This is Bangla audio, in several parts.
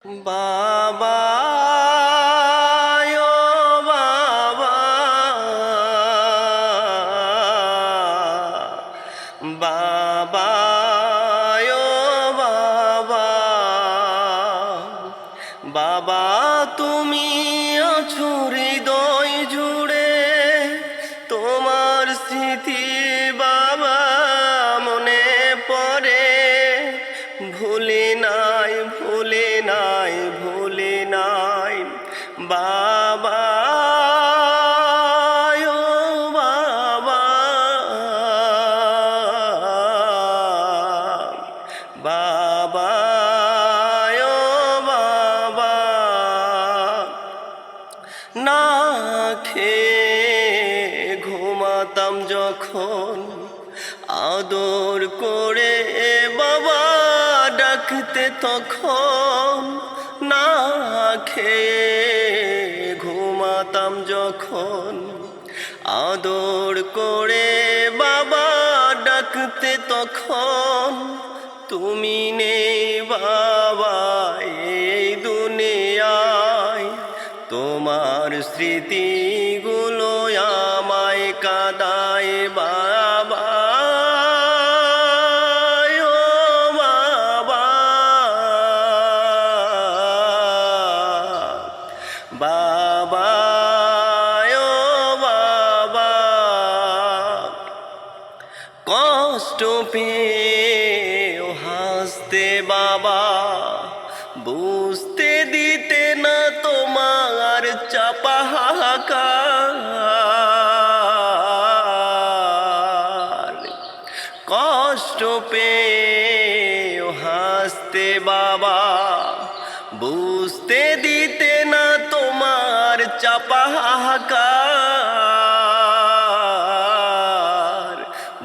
বাবা ও বাবা, বাবা ও বাবা, বাবা তুমি আছো হৃদয় জুড়ে, তোমার স্মৃতি বাবা মনে পড়ে, ভুলি নাই ভুলি নাই ভুলি নাই বাবা ও বাবা, বাবা ও বাবা। না খেয়ে ঘুমাতাম যখন, আদর করে বাবা ডাকতে তখন, না খেয়ে ঘুমাতাম যখন, আদর করে বাবা ডাকতে তখন, তুমি নেই বাবা এই দুনিয়ায়, তোমার স্মৃতিগুলো আমায় কাঁদায় বাবা ও বাবা, বাবা ও বাবা। কষ্ট পেয়ে হাসতে বাবা, বুঝতে দিতে না তোমার চাপা হাহাকার। কষ্ট পেয়ে হাসতে বাবা, বুঝতে দিতে না তোমার চাপা হাহাকার।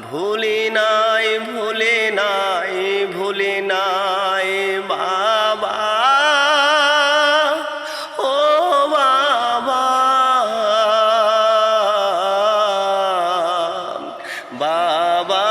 ভুলি নাই ভুলি নাই ভুলি নাই বাবা ও বাবা, বাবা